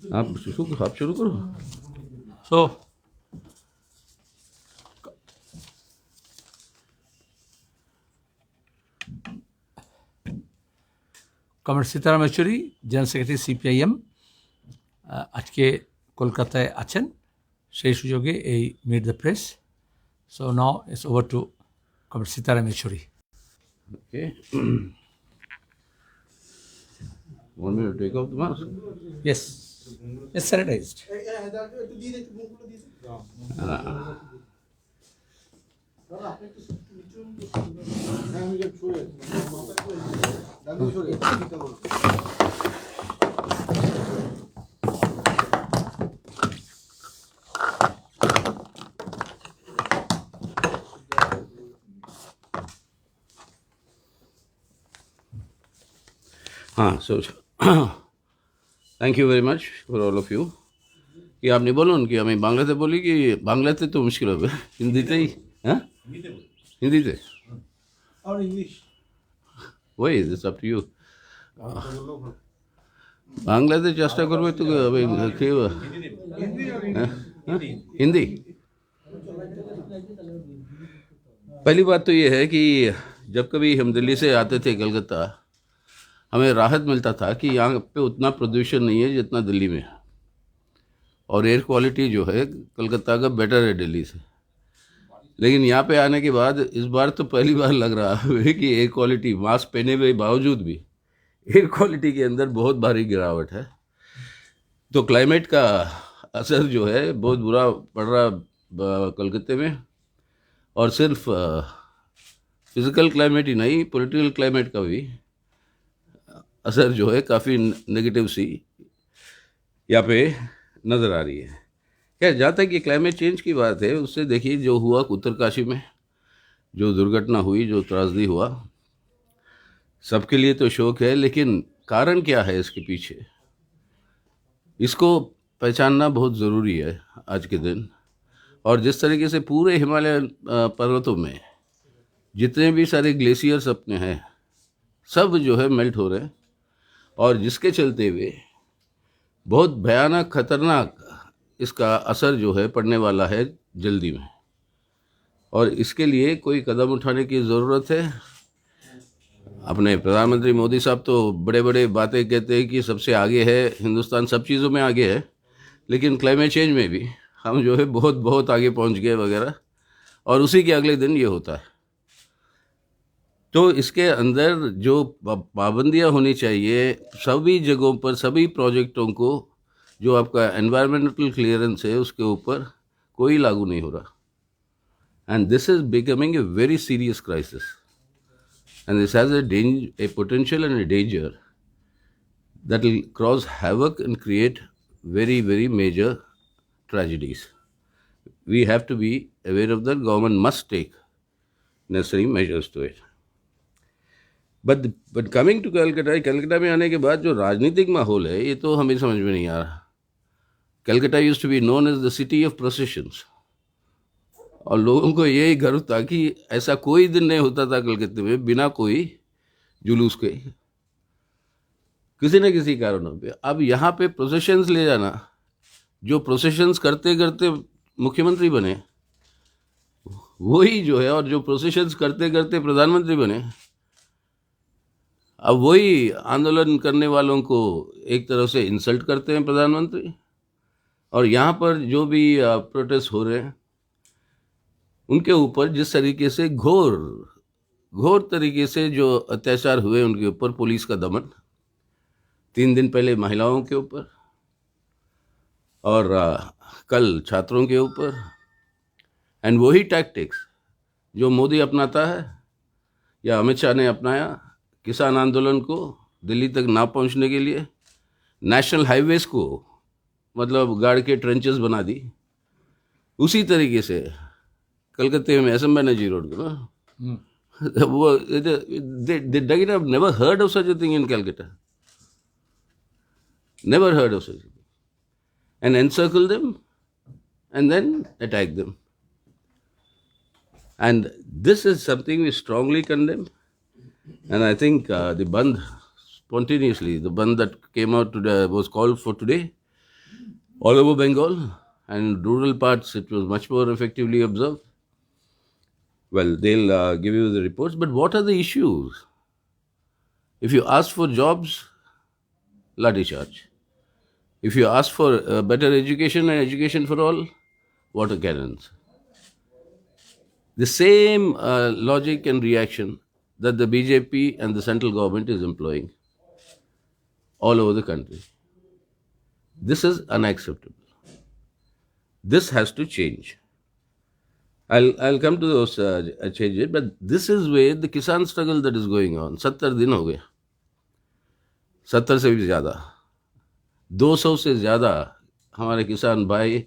आप शुरू करो. So, comrade Sitaram Yechury, general secretary CPIM, আজকে কলকাতায় আছেন, সেই সুযোগে এই meet the press. So now it's over to comrade Sitaram Yechury. Okay. Want me to take off the mask? Yes, it's sanitized. हाँ, so thank you very much for all of you. कि आपने बोलो कि हमें बांग्लाते बोली कि बांग्लाते तो मुश्किल হবে হিন্দিতেই হ্যাঁ হিন্দিতে और इंग्लिश ওই ইটস আপ টু ইউ বাংলাতে চেষ্টা করবে তো হবে কি हिंदी. पहली बात तो ये है कि जब कभी हम दिल्ली से आते थे कलकत्ता, हमें राहत मिलता था कि यहाँ पे उतना प्रदूषण नहीं है जितना दिल्ली में है, और एयर क्वालिटी जो है कलकत्ता का बेटर है दिल्ली से. लेकिन यहाँ पे आने के बाद इस बार तो पहली बार लग रहा है कि एयर क्वालिटी, मास्क पहने हुए बावजूद भी एयर क्वालिटी के अंदर बहुत भारी गिरावट है. तो क्लाइमेट का असर जो है बहुत बुरा पड़ रहा कलकत्ते में, और सिर्फ फिज़िकल क्लाइमेट ही नहीं, पॉलिटिकल क्लाइमेट का भी असर जो है काफ़ी नेगेटिव सी यहाँ पे नज़र आ रही है. क्या जहाँ तक ये क्लाइमेट चेंज की बात है, उससे देखिए जो हुआ उत्तरकाशी में, जो दुर्घटना हुई, जो त्रासदी हुआ, सबके लिए तो शोक है, लेकिन कारण क्या है इसके पीछे, इसको पहचानना बहुत ज़रूरी है आज के दिन. और जिस तरीके से पूरे हिमालय पर्वतों में जितने भी सारे ग्लेशियर्स अपने हैं, सब जो है मेल्ट हो रहे हैं, और जिसके चलते हुए बहुत भयानक खतरनाक इसका असर जो है पड़ने वाला है जल्दी में. और इसके लिए कोई कदम उठाने की ज़रूरत है. अपने प्रधानमंत्री मोदी साहब तो बड़े बड़े बातें कहते हैं कि सबसे आगे है हिंदुस्तान, सब चीज़ों में आगे है, लेकिन क्लाइमेट चेंज में भी हम जो है बहुत बहुत आगे पहुंच गए वगैरह, और उसी के अगले दिन ये होता है. तो इसके अंदर जो पाबंदियां होनी चाहिए सभी जगहों पर, सभी प्रोजेक्टों को, जो आपका एनवायरमेंटल क्लियरेंस है उसके ऊपर कोई लागू नहीं हो रहा. And this is becoming a very serious crisis, and this has a potential and a danger that will cause havoc and create very, very major tragedies. We have to be aware of that. Government must take necessary measures to it. But coming to Calcutta में आने के बाद जो राजनीतिक माहौल है, ये तो हमें समझ में नहीं आ रहा. Calcutta used to be known as the city of processions, और लोगों को यही गर्व था कि ऐसा कोई दिन नहीं होता था कलकत्ते में बिना कोई जुलूस के, किसी न किसी कारणों पे. अब यहाँ पे प्रोसेशंस ले जाना, जो प्रोसेशंस करते करते मुख्यमंत्री बने वही जो है, और जो प्रोसेशंस करते करते प्रधानमंत्री बने, अब वही आंदोलन करने वालों को एक तरह से इंसल्ट करते हैं प्रधानमंत्री. और यहाँ पर जो भी प्रोटेस्ट हो रहे हैं उनके ऊपर जिस तरीके से घोर तरीके से जो अत्याचार हुए उनके ऊपर, पुलिस का दमन 3 दिन पहले महिलाओं के ऊपर, और कल छात्रों के ऊपर, एंड वही टैक्टिक्स जो मोदी अपनाता है या अमित शाह ने अपनाया किसान आंदोलन को दिल्ली तक ना पहुंचने के लिए, नेशनल हाईवेज को मतलब गाड़ के ट्रेंचेस बना दी. उसी तरीके से कलकत्ते में एसएम बनर्जी रोड को ना वो they have never heard of such a thing in Calcutta, never heard of such a thing, and encircle them and then attack them. And this is something we strongly condemn. And I think the Bandh, spontaneously, the Bandh that came out today was called for today, all over Bengal, and rural parts it was much more effectively observed. Well, they'll give you the reports, but what are the issues? If you ask for jobs, lathi charge. If you ask for better education and education for all, water cannons. The same logic and reaction that the BJP and the central government is employing all over the country. This is unacceptable. This has to change. I'll come to those changes, but this is where the Kisan struggle that is going on. 70 दिन हो गया, 70 से भी ज़्यादा, 200 से ज़्यादा हमारे किसान भाई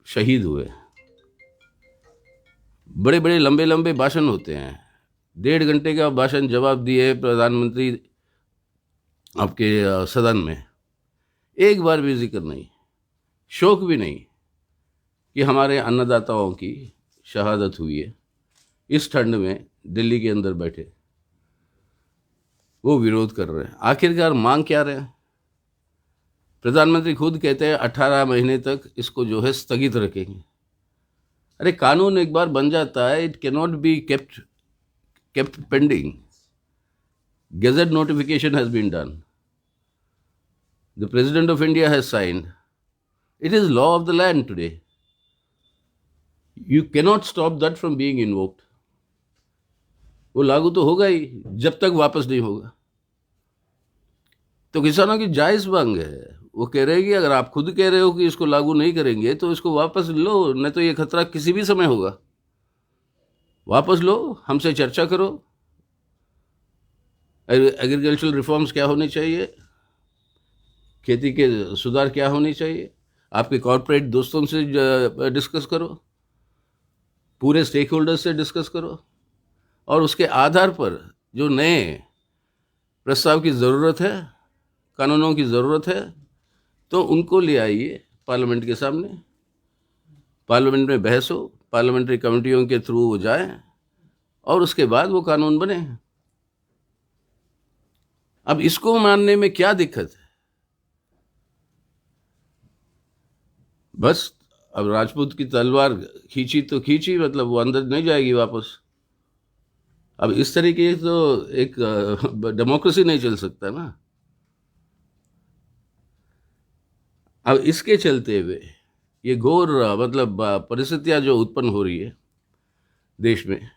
शहीद हुए. बड़े बड़े लंबे लंबे भाषण होते हैं, 1.5 घंटे का भाषण जवाब दिए प्रधानमंत्री आपके सदन में, एक बार भी जिक्र नहीं, शोक भी नहीं कि हमारे अन्नदाताओं की शहादत हुई है. इस ठंड में दिल्ली के अंदर बैठे वो विरोध कर रहे हैं. आखिरकार मांग क्या रहे हैं? प्रधानमंत्री खुद कहते हैं 18 महीने तक इसको जो है स्थगित रखेंगे. अरे कानून एक बार बन जाता है, it cannot be kept pending. Gazette notification has been done. The President of India has signed. It is law of the land today. You cannot stop that from being invoked. वो लागू तो होगा ही जब तक वापस नहीं होगा. तो किसानों की जायज़ मांग है. वो कह रहे हैं कि अगर आप खुद कह रहे हो कि इसको लागू नहीं करेंगे तो इसको वापस लो, नहीं तो ये खतरा किसी भी समय होगा. वापस लो, हमसे चर्चा करो. एग्रीकल्चरल रिफॉर्म्स क्या होने चाहिए, खेती के सुधार क्या होने चाहिए, आपके कॉर्पोरेट दोस्तों से डिस्कस करो, पूरे स्टेक होल्डर्स से डिस्कस करो, और उसके आधार पर जो नए प्रस्ताव की ज़रूरत है, कानूनों की ज़रूरत है, तो उनको ले आइए पार्लियामेंट के सामने. पार्लियामेंट में बहस हो, पार्लियामेंट्री कमेटियों के थ्रू वो जाए और उसके बाद वो कानून बने. अब इसको मानने में क्या दिक्कत है? बस अब राजपूत की तलवार खींची तो खींची, मतलब वो अंदर नहीं जाएगी वापस. अब इस तरीके तो एक डेमोक्रेसी नहीं चल सकता ना. अब इसके चलते हुए ये घोर मतलब परिस्थितियाँ जो उत्पन्न हो रही है देश में,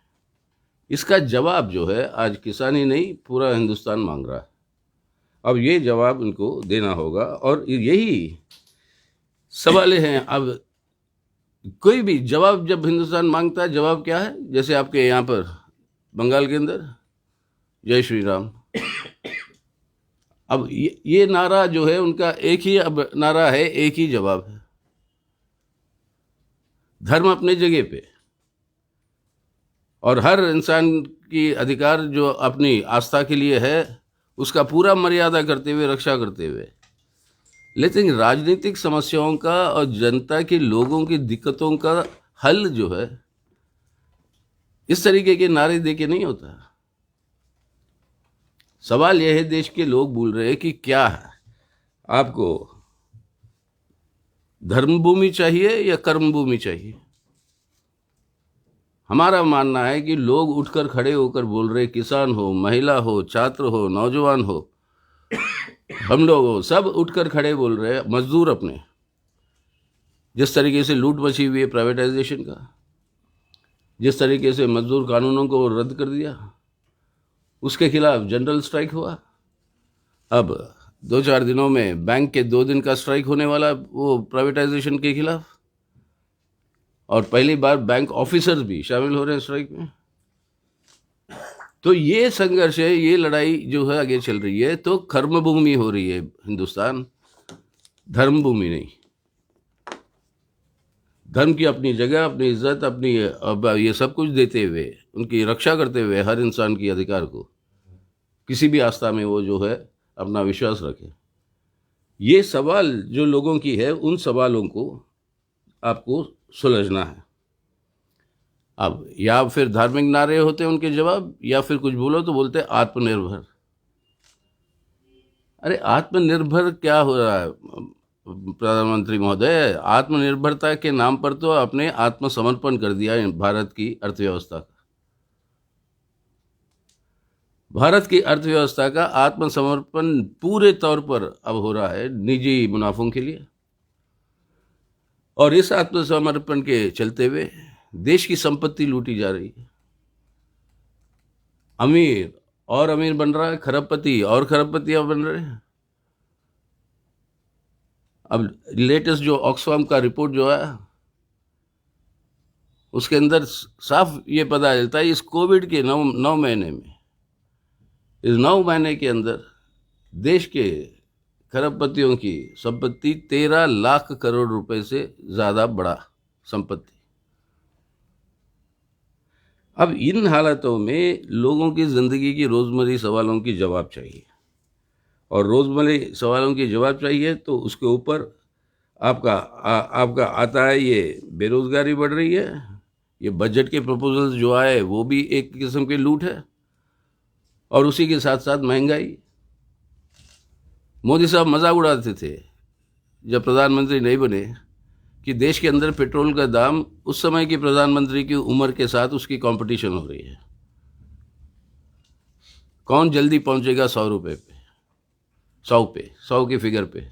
इसका जवाब जो है आज किसान ही नहीं पूरा हिंदुस्तान मांग रहा है. अब ये जवाब उनको देना होगा और यही सवाल हैं. अब कोई भी जवाब जब हिंदुस्तान मांगता है, जवाब क्या है? जैसे आपके यहाँ पर बंगाल के अंदर जय श्री राम. अब ये नारा जो है उनका एक ही अब नारा है, एक ही जवाब है. धर्म अपने जगह पे और हर इंसान की अधिकार जो अपनी आस्था के लिए है उसका पूरा मर्यादा करते हुए, रक्षा करते हुए, लेकिन राजनीतिक समस्याओं का और जनता के लोगों की दिक्कतों का हल जो है इस तरीके के नारे दे के नहीं होता. सवाल यह है, देश के लोग बोल रहे हैं कि क्या है, आपको धर्मभूमि चाहिए या कर्मभूमि चाहिए? हमारा मानना है कि लोग उठकर खड़े होकर बोल रहे, किसान हो, महिला हो, छात्र हो, नौजवान हो, हम लोग हो, सब उठकर खड़े बोल रहे हैं. मजदूर अपने जिस तरीके से लूट मची हुई है प्राइवेटाइजेशन का, जिस तरीके से मजदूर कानूनों को रद्द कर दिया, उसके खिलाफ जनरल स्ट्राइक हुआ. अब 2-4 दिनों में बैंक के 2 दिन का स्ट्राइक होने वाला वो प्राइवेटाइजेशन के खिलाफ, और पहली बार बैंक ऑफिसर्स भी शामिल हो रहे हैं स्ट्राइक में. तो ये संघर्ष है, ये लड़ाई जो है आगे चल रही है. तो कर्मभूमि हो रही है हिंदुस्तान, धर्मभूमि नहीं. धर्म की अपनी जगह, अपनी इज्जत, अपनी अब ये सब कुछ देते हुए, उनकी रक्षा करते हुए हर इंसान की अधिकार को, किसी भी आस्था में वो जो है अपना विश्वास रखे. ये सवाल जो लोगों की है, उन सवालों को आपको सुलझना है. अब या फिर धार्मिक नारे होते हैं उनके जवाब, या फिर कुछ बोलो तो बोलते आत्मनिर्भर. अरे आत्मनिर्भर क्या हो रहा है? प्रधानमंत्री महोदय, आत्मनिर्भरता के नाम पर तो आपने आत्मसमर्पण कर दिया है भारत की अर्थव्यवस्था का। भारत की अर्थव्यवस्था का आत्मसमर्पण पूरे तौर पर अब हो रहा है निजी मुनाफों के लिए, और इस आत्मसमर्पण के चलते हुए देश की संपत्ति लूटी जा रही है। अमीर और अमीर बन रहा है, खरबपति और खरबपतियां बन रहे हैं। अब लेटेस्ट जो ऑक्सफाम का रिपोर्ट जो है, उसके अंदर साफ ये पता चलता है इस कोविड के 9 महीने में, इस 9 महीने के अंदर देश के खरबपतियों की संपत्ति 13 लाख करोड़ रुपए से ज़्यादा बढ़ा संपत्ति। अब इन हालातों में लोगों की ज़िंदगी की रोज़मर्रा सवालों की जवाब चाहिए, और रोज़मर्रा सवालों की जवाब चाहिए तो उसके ऊपर आपका आता है ये बेरोज़गारी बढ़ रही है, ये बजट के प्रपोजल्स जो आए वो भी एक किस्म के लूट है, और उसी के साथ साथ महंगाई। मोदी साहब मजाक उड़ाते थे जब प्रधानमंत्री नहीं बने कि देश के अंदर पेट्रोल का दाम उस समय की प्रधानमंत्री की उम्र के साथ उसकी कंपटीशन हो रही है। कौन जल्दी पहुंचेगा 100 रुपये पे, 100 के फिगर पे।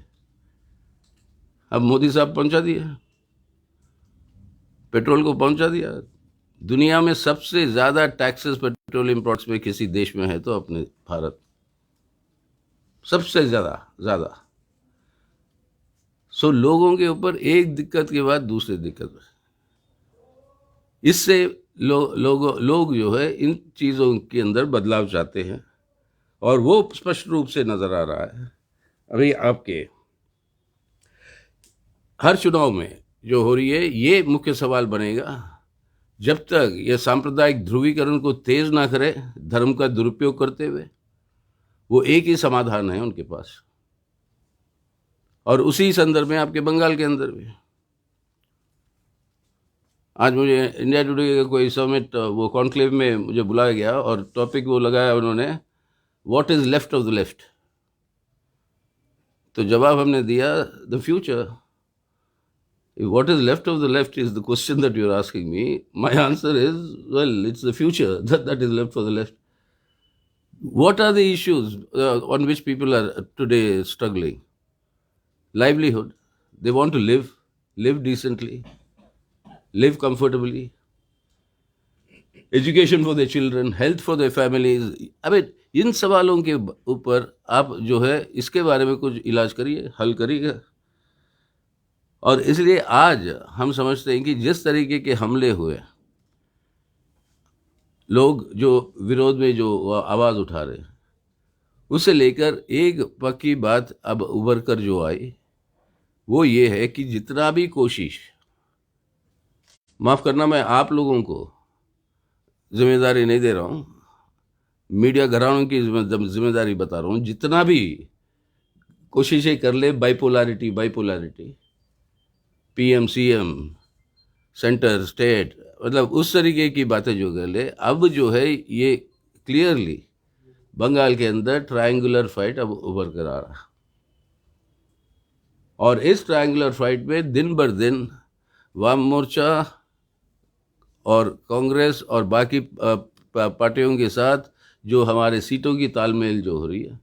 अब मोदी साहब पहुंचा दिया, पेट्रोल को पहुंचा दिया। दुनिया में सबसे ज़्यादा टैक्सेस पेट्रोलियम प्रोडक्ट्स में किसी देश में है तो अपने भारत, सबसे ज़्यादा। सो लोगों के ऊपर एक दिक्कत के बाद दूसरी दिक्कत, इससे लोग जो है इन चीज़ों के अंदर बदलाव चाहते हैं, और वो स्पष्ट रूप से नज़र आ रहा है। अभी आपके हर चुनाव में जो हो रही है, ये मुख्य सवाल बनेगा, जब तक ये सांप्रदायिक ध्रुवीकरण को तेज ना करे धर्म का दुरुपयोग करते हुए, वो एक ही समाधान है उनके पास। और उसी संदर्भ में आपके बंगाल के अंदर भी आज मुझे इंडिया टुडे का कोई समिट, वो कॉन्क्लेव में मुझे बुलाया गया, और टॉपिक वो लगाया उन्होंने, what is left of the left. तो जवाब हमने दिया, the future. What is left of the left is the question that you're asking me. My answer is, well, it's the future that is left for the left. What are the issues on which people are today struggling? Livelihood. They want to live decently, live comfortably. Education for their children, health for their families. I mean, इन सवालों के ऊपर आप जो है इसके बारे में कुछ इलाज करिए, हल करिए। और इसलिए आज हम समझते हैं कि जिस तरीके के हमले हुए, लोग जो विरोध में जो आवाज़ उठा रहे हैं, उसे लेकर एक पक्की बात अब उभर कर जो आई, वो ये है कि जितना भी कोशिश, माफ़ करना मैं आप लोगों को जिम्मेदारी नहीं दे रहा हूँ, मीडिया घरानों की जिम्मेदारी बता रहा हूँ, जितना भी कोशिशें कर ले bipolarity, PM CM, centre state, मतलब उस तरीके की बातें जो कर ले, अब जो है ये क्लियरली बंगाल के अंदर ट्रायंगुलर फाइट अब उभर कर आ रहा है। और इस ट्रायंगुलर फाइट में दिन बर दिन वाम मोर्चा और कांग्रेस और बाकी पार्टियों के साथ जो हमारे सीटों की तालमेल जो हो रही है,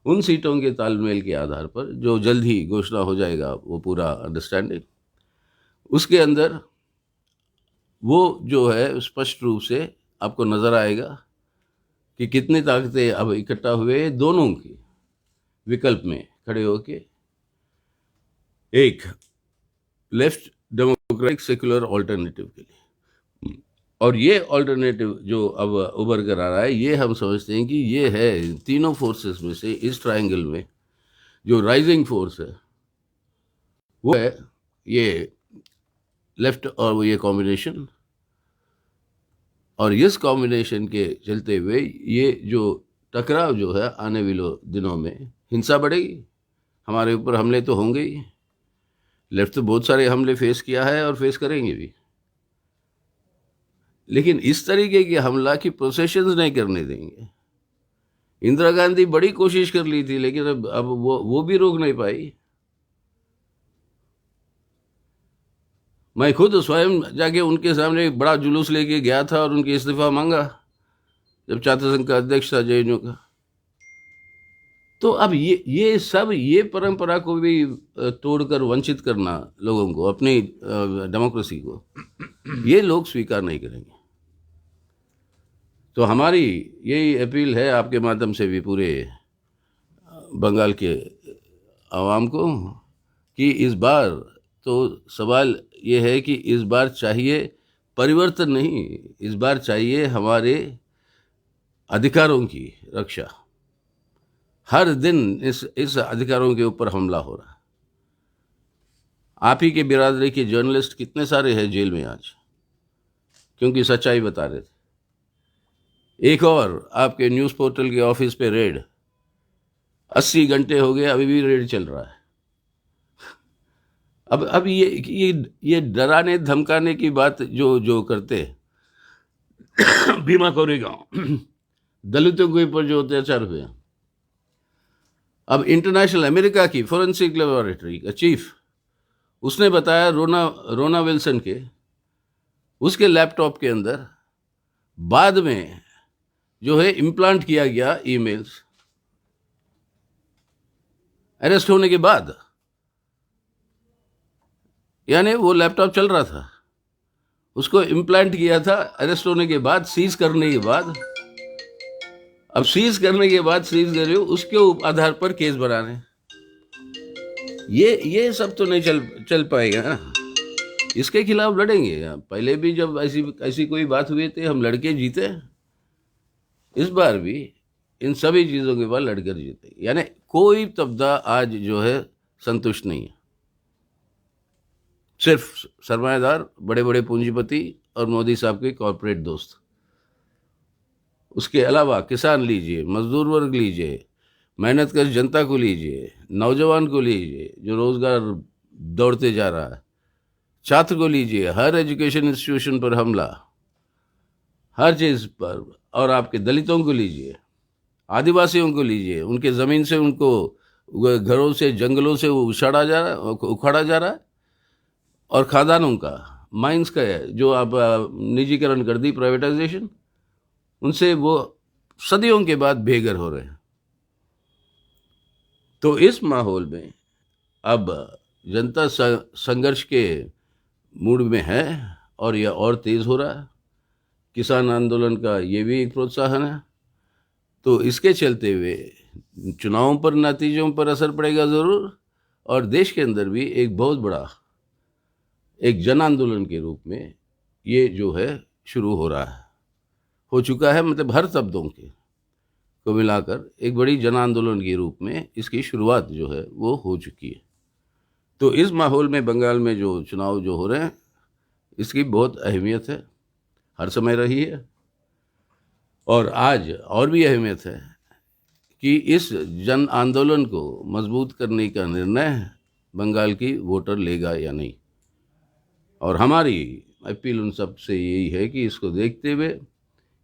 उन सीटों के तालमेल के आधार पर जो जल्द ही घोषणा हो जाएगा वो पूरा अंडरस्टैंडिंग, उसके अंदर वो जो है स्पष्ट रूप से आपको नज़र आएगा कि कितनी ताकतें अब इकट्ठा हुए दोनों की विकल्प में खड़े होके एक लेफ्ट डेमोक्रेटिक सेक्युलर ऑल्टरनेटिव के लिए। और ये ऑल्टरनेटिव जो अब उभर कर आ रहा है, ये हम समझते हैं कि ये है तीनों फोर्सेस में से इस ट्रायंगल में जो राइजिंग फोर्स है, वो है ये लेफ्ट और वो ये कॉम्बिनेशन। और इस कॉम्बिनेशन के चलते हुए ये जो टकराव जो है आने वाले दिनों में हिंसा बढ़ेगी, हमारे ऊपर हमले तो होंगे ही, लेफ्ट तो बहुत सारे हमले फेस किया है और फेस करेंगे भी, लेकिन इस तरीके के हमला की प्रोसेशंस नहीं करने देंगे। इंदिरा गांधी बड़ी कोशिश कर ली थी, लेकिन अब वो भी रोक नहीं पाई। मैं खुद स्वयं जाके उनके सामने एक बड़ा जुलूस लेके गया था और उनके इस्तीफा मांगा जब छात्र संघ का अध्यक्ष था जेएनयू का। तो अब ये सब ये परंपरा को भी तोड़कर वंचित करना लोगों को, अपनी डेमोक्रेसी को, ये लोग स्वीकार नहीं करेंगे। तो हमारी यही अपील है आपके माध्यम से भी पूरे बंगाल के आवाम को कि इस बार तो सवाल ये है कि इस बार चाहिए परिवर्तन नहीं, इस बार चाहिए हमारे अधिकारों की रक्षा। हर दिन इस अधिकारों के ऊपर हमला हो रहा है। आप ही के बिरादरी के जर्नलिस्ट कितने सारे हैं जेल में आज, क्योंकि सच्चाई बता रहे थे। एक और आपके न्यूज़ पोर्टल के ऑफिस पे रेड, 80 घंटे हो गए, अभी भी रेड चल रहा है। अब ये डराने धमकाने की बात जो करते भीमा कोरेगांव दलितों के ऊपर जो अत्याचार हुए, अब इंटरनेशनल अमेरिका की फोरेंसिक लेबोरेटरी का चीफ उसने बताया रोना विल्सन के उसके लैपटॉप के अंदर बाद में जो है इम्प्लांट किया गया ईमेल्स, अरेस्ट होने के बाद, यानी वो लैपटॉप चल रहा था, उसको इम्प्लांट किया था अरेस्ट होने के बाद, सीज करने के बाद। अब सीज करने के बाद सीज कर रहे हो, उसके आधार पर केस बना रहे। ये सब तो नहीं चल पाएगा ना। इसके खिलाफ लड़ेंगे। पहले भी जब ऐसी कोई बात हुई थी हम लड़के जीते, इस बार भी इन सभी चीज़ों के बाद लड़कर जीते। यानी कोई तबका आज जो है संतुष्ट नहीं है। सिर्फ सरमायादार, बड़े बड़े पूंजीपति और मोदी साहब के कॉरपोरेट दोस्त। उसके अलावा किसान लीजिए, मजदूर वर्ग लीजिए, मेहनत कर जनता को लीजिए, नौजवान को लीजिए जो रोज़गार दौड़ते जा रहा है, छात्र को लीजिए, हर एजुकेशन इंस्टीट्यूशन पर हमला, हर चीज़ पर, और आपके दलितों को लीजिए, आदिवासियों को लीजिए, उनके ज़मीन से उनको घरों से जंगलों से उखाड़ा जा रहा है, और खादानों का, माइंस का है जो आप निजीकरण कर दी, प्राइवेटाइजेशन, उनसे वो सदियों के बाद बेघर हो रहे हैं। तो इस माहौल में अब जनता संघर्ष के मूड में है और यह और तेज़ हो रहा है। किसान आंदोलन का ये भी एक प्रोत्साहन है। तो इसके चलते हुए चुनावों पर, नतीजों पर असर पड़ेगा ज़रूर, और देश के अंदर भी एक बहुत बड़ा एक जन आंदोलन के रूप में ये जो है शुरू हो चुका है। मतलब हर शब्दों को मिलाकर एक बड़ी जन आंदोलन के रूप में इसकी शुरुआत जो है वो हो चुकी है। तो इस माहौल में बंगाल में जो चुनाव जो हो रहे हैं, इसकी बहुत अहमियत है, हर समय रही है, और आज और भी अहमियत है कि इस जन आंदोलन को मजबूत करने का निर्णय बंगाल की वोटर लेगा या नहीं। और हमारी अपील उन सब से यही है कि इसको देखते हुए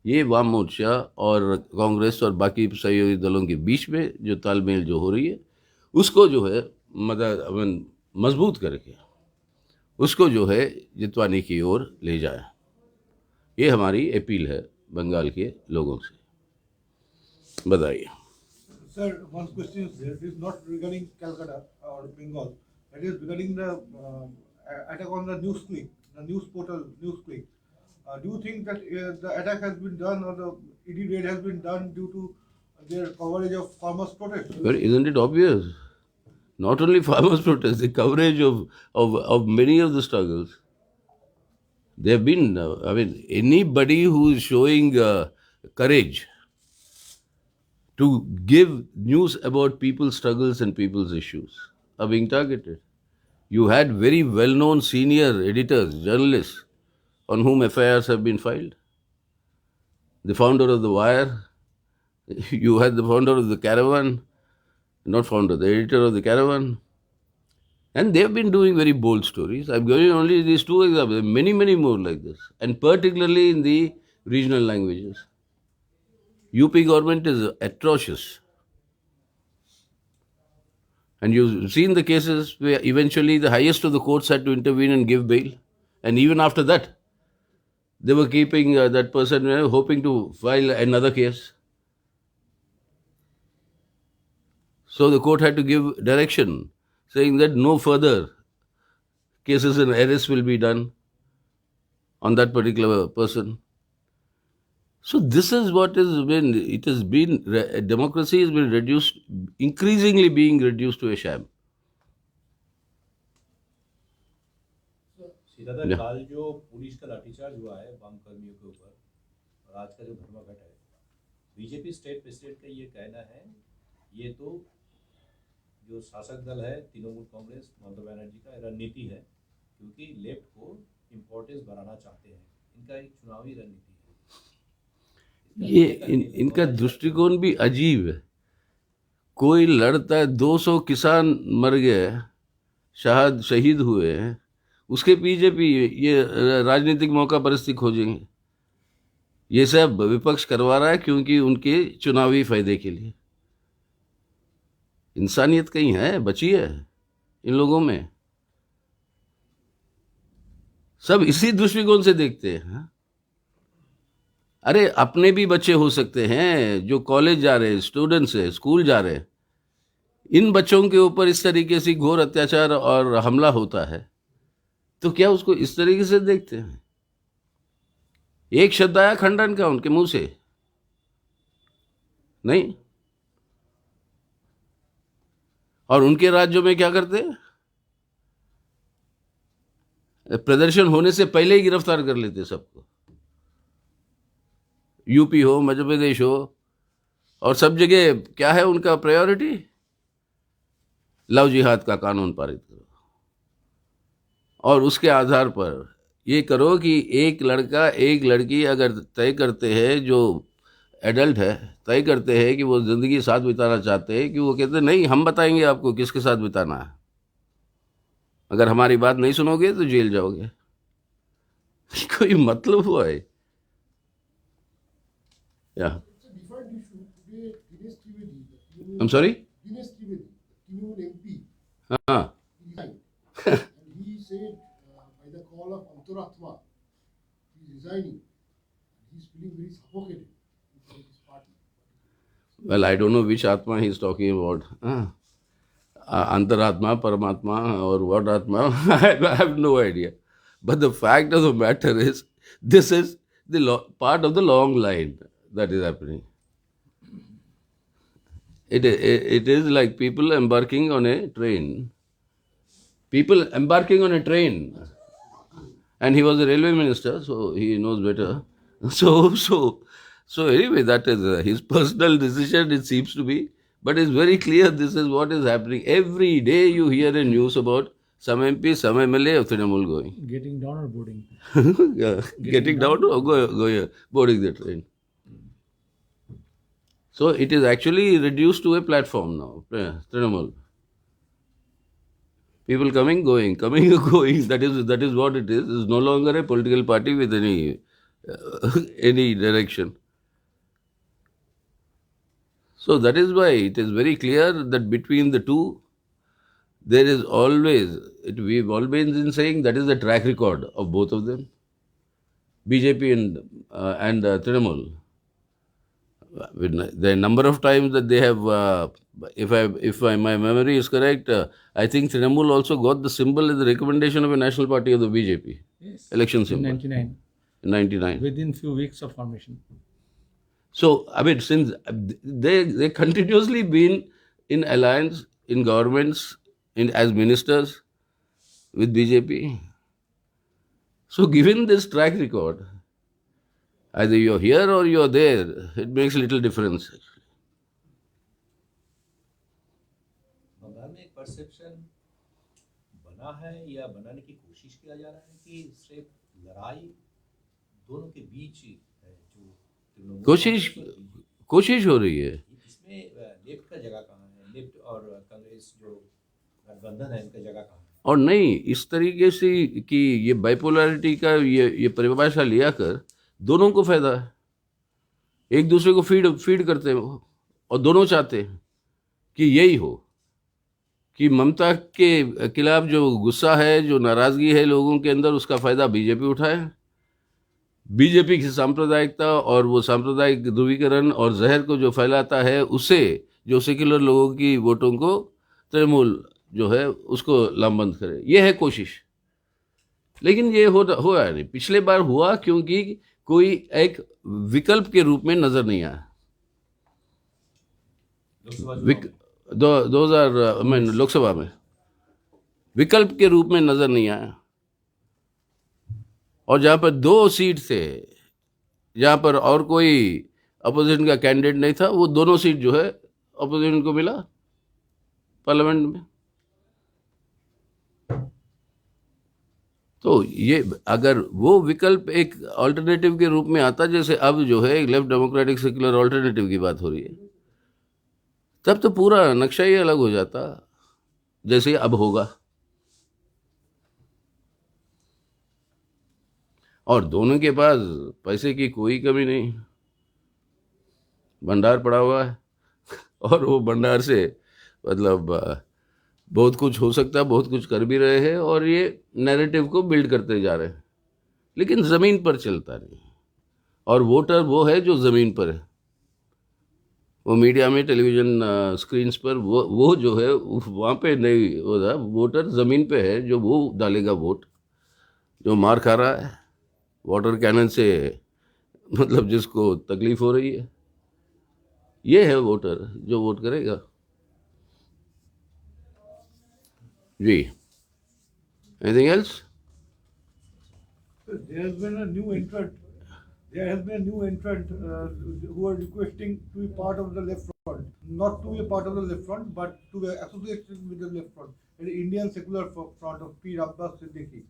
ये वाम मोर्चा और कांग्रेस और बाकी सहयोगी दलों के बीच में जो तालमेल जो हो रही है, उसको जो है मजबूत करके उसको जो है जितवाने की ओर ले जाए। ये हमारी अपील है बंगाल के लोगों से। बताइए Sir, one question is there. It is not regarding Calcutta or Bengal. It is regarding the attack on the NewsClick, the news portal NewsClick. Do you think that the attack has been done or the ED raid has been done due to their coverage of farmers' protests? Well, isn't it obvious? Not only farmers' protests, the coverage of many of the struggles. They have been, anybody who is showing courage to give news about people's struggles and people's issues are being targeted. You had very well-known senior editors, journalists, on whom FIRs have been filed. The founder of The Wire, you had the founder of The Caravan, not founder, the editor of The Caravan. And they have been doing very bold stories. I'm giving only these two examples, many, many more like this, and particularly in the regional languages. UP government is atrocious. And you've seen the cases where eventually the highest of the courts had to intervene and give bail. And even after that, they were keeping that person, hoping to file another case. So the court had to give direction saying that no further cases and arrests will be done on that particular person. So this is what has been, it has been, democracy has been reduced, increasingly being reduced to a sham. सीधा Yeah. काल जो police का लाठीचार्ज हुआ है वाम कर्मियों के ऊपर और आज का जो धर्मघट है, बीजेपी स्टेट प्रेसिडेंट का ये कहना है ये तो जो शासक दल है तृणमूल कांग्रेस ममता बनर्जी का रणनीति है, क्योंकि लेफ्ट को इम्पोर्टेंस बढ़ाना चाहते हैं, इनका एक चुनावी रणनीति है। ये इनका दृष्टिकोण भी अजीब है। कोई लड़ता है, 200 किसान मर गए, शहीद हुए, उसके पीछे भी ये राजनीतिक मौका परिस्थिति खोजेंगे। ये सब विपक्ष करवा रहा है क्योंकि उनके चुनावी फायदे के लिए। इंसानियत कहीं है, बची है इन लोगों में? सब इसी दृष्टिकोण से देखते हैं। हाँ? अरे अपने भी बच्चे हो सकते हैं जो कॉलेज जा रहे हैं, स्टूडेंट्स हैं, स्कूल जा रहे हैं, इन बच्चों के ऊपर इस तरीके से घोर अत्याचार और हमला होता है, तो क्या उसको इस तरीके से देखते हैं? एक शब्द आया खंडन का उनके मुंह से? नहीं। और उनके राज्यों में क्या करते हैं? प्रदर्शन होने से पहले ही गिरफ्तार कर लेते सबको। यूपी हो, मध्य प्रदेश हो, और सब जगह क्या है उनका प्रायोरिटी? लव जिहाद का कानून पारित करो और उसके आधार पर ये करो कि एक लड़का एक लड़की अगर तय करते हैं, जो एडल्ट है, तय करते हैं कि वो ज़िंदगी साथ बिताना चाहते हैं, कि वो कहते हैं नहीं, हम बताएंगे आपको किसके साथ बिताना है, अगर हमारी बात नहीं सुनोगे तो जेल जाओगे। कोई मतलब हुआ है? Yeah. It's a different issue. Today, Dinesh Trivedi, the Trinamool- I'm sorry? Dinesh Trivedi, Trinamool MP, हाँ he resigned. And he said, by the call of Antaratma, he is resigning. He's feeling very suffocated inside his party. Well, I don't know which Atma he is talking about. Antaratma, Paramatma, or what Atma, I have no idea. But the fact of the matter is, this is the part of the long line that is happening. It is like people embarking on a train. People embarking on a train. And he was a railway minister, so he knows better. So anyway, that is his personal decision, it seems to be. But it's very clear this is what is happening. Every day you hear a news about some MP, some MLA of Trinamool going. Getting down or boarding? Yeah, getting down or boarding the train. So it is actually reduced to a platform now, Trinamool. People coming, going, that is what it is. It's no longer a political party with any direction. So that is why it is very clear that between the two, there is always, we've always been saying that is the track record of both of them, BJP and Trinamool. The number of times that they have, if my memory is correct, I think Trinamool also got the symbol as the recommendation of a national party of the BJP. Yes. Election symbol. In 99. In 99. Within few weeks of formation. So, I mean, since they continuously been in alliance, in governments, as ministers with BJP. So, given this track record, either you're here or you're there, it makes little difference. Bengal में एक perception बना है या बनाने की कोशिश किया जा रहा है कि सिर्फ लड़ाई दोनों के बीच है, जो कोशिश हो रही है। इसमें लेफ्ट का जगह कहाँ है? लेफ्ट और कांग्रेस जो गठबंधन है, इनका जगह कहाँ है? और नहीं, इस तरीके से कि ये बाइपोलैरिटी का ये परिभाषा लिया कर दोनों को फायदा है, एक दूसरे को फीड करते हैं वो, और दोनों चाहते हैं कि यही हो। कि ममता के खिलाफ जो गुस्सा है, जो नाराज़गी है लोगों के अंदर, उसका फ़ायदा बीजेपी उठाए। बीजेपी की सांप्रदायिकता और वो सांप्रदायिक ध्रुवीकरण और जहर को जो फैलाता है, उससे जो सेक्युलर लोगों की वोटों को तृणमूल जो है उसको लामबंद करे, ये है कोशिश। लेकिन ये हुआ नहीं। पिछले बार हुआ क्योंकि कोई एक विकल्प के रूप में नजर नहीं आया। लोकसभा दो हजार में लोकसभा में विकल्प के रूप में नजर नहीं आया। और जहाँ पर 2 सीट थे, जहाँ पर और कोई अपोजिशन का कैंडिडेट नहीं था, वो दोनों सीट जो है अपोजिशन को मिला पार्लियामेंट में। तो ये अगर वो विकल्प एक अल्टरनेटिव के रूप में आता, जैसे अब जो है लेफ्ट डेमोक्रेटिक सेक्युलर अल्टरनेटिव की बात हो रही है, तब तो पूरा नक्शा ही अलग हो जाता, जैसे अब होगा। और दोनों के पास पैसे की कोई कमी नहीं, भंडार पड़ा हुआ है और वो भंडार से मतलब बहुत कुछ हो सकता है, बहुत कुछ कर भी रहे हैं और ये नैरेटिव को बिल्ड करते जा रहे हैं, लेकिन ज़मीन पर चलता नहीं। और वोटर वो है जो ज़मीन पर है, वो मीडिया में, टेलीविज़न स्क्रीन्स पर वो जो है वहाँ पे नहीं होता। वोटर ज़मीन पे है, जो वो डालेगा वोट, जो मार खा रहा है वाटर कैनन से, मतलब जिसको तकलीफ हो रही है, ये है वोटर जो वोट करेगा। जी, anything else? There has been a new entrant. There has been a new entrant who are requesting to be part of the left front, not to be a part of the left front, but to be associated with the left front, the Indian Secular Front of P. Abbas Siddiqui.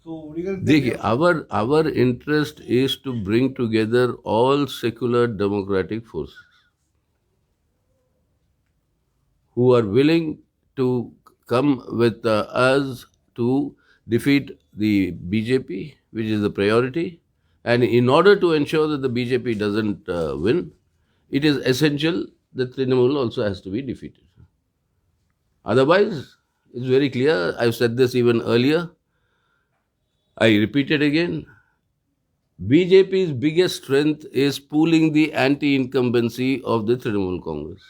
So regarding देखिए, our interest is to bring together all secular democratic forces who are willing to come with us to defeat the BJP, which is the priority. And in order to ensure that the BJP doesn't win, it is essential that Trinamool also has to be defeated. Otherwise, it's very clear, I've said this even earlier, I repeat it again, BJP's biggest strength is pooling the anti-incumbency of the Trinamool Congress.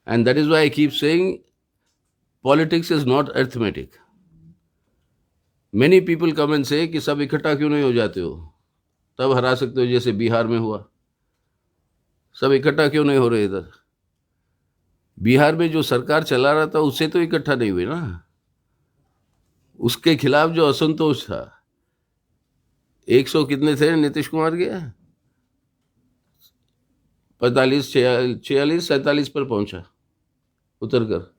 And that is why I keep saying politics is not arithmetic. Many people come and say कि सब इकट्ठा क्यों नहीं हो जाते हो, तब हरा सकते हो, जैसे बिहार में हुआ। सब इकट्ठा क्यों नहीं हो रहे इधर? बिहार में जो सरकार चला रहा था उससे तो इकट्ठा नहीं हुए ना, उसके खिलाफ जो असंतोष था, 100 कितने थे नीतीश कुमार के, 45, 46, 47 पर पहुंचा उतर कर।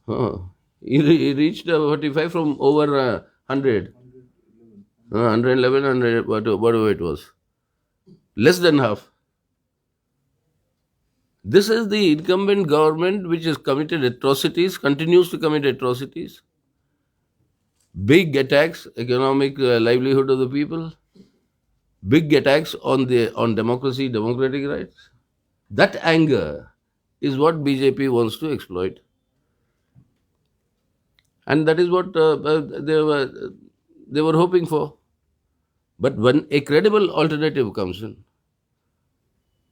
हाँ, he reached 45 from over 100, 111, 100, whatever it was, less than half. This is the incumbent government which has committed atrocities, continues to commit atrocities, big attacks, economic livelihood of the people, big attacks on democracy, democratic rights. That anger is what BJP wants to exploit. And that is what they were hoping for. But when a credible alternative comes in,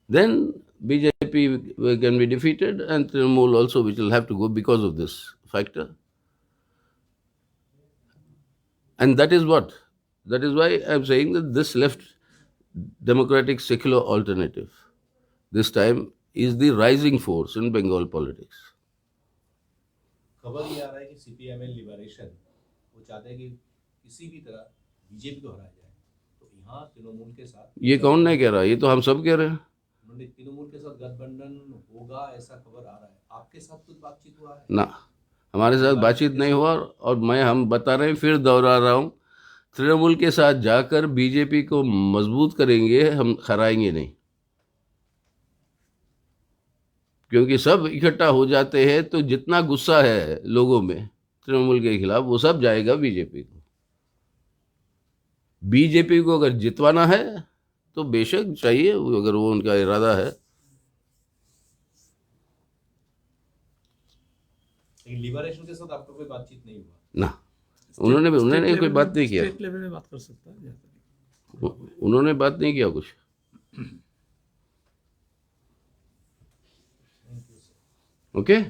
then BJP can be defeated, and Trinamool also, which will have to go because of this factor. And that is why I'm saying that this left democratic secular alternative this time is the rising force in Bengal politics. खबर ये आ रहा है कि CPIM liberation वो चाहते हैं कि किसी भी तरह बीजेपी को हराया जाए, तो यहाँ तृणमूल के साथ, ये कौन नहीं कह रहा, ये तो हम सब कह रहे हैं। उन्होंने तृणमूल के साथ गठबंधन होगा ऐसा खबर आ रहा है। आपके साथ कुछ बातचीत हुआ है? ना, हमारे साथ बातचीत नहीं हुआ। और हम बता रहे हैं, फिर दोहरा रहा हूँ, तृणमूल के साथ जाकर बीजेपी को मजबूत करेंगे, हम हराएंगे नहीं। क्योंकि सब इकट्ठा हो जाते हैं तो जितना गुस्सा है लोगों में तृणमूल के खिलाफ, वो सब जाएगा बीजेपी को। बीजेपी को अगर जितवाना है तो बेशक चाहिए, अगर वो उनका इरादा है। लेकिन लिबरेशन के साथ आपका कोई बातचीत नहीं हुआ? ना, उन्होंने कोई बात नहीं किया, स्टेट लेवल में बात कर सकता है जहाँ तक। उन्होंने बात नहीं किया कुछ। Okay,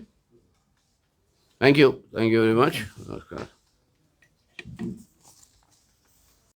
thank you very much. नमस्कार।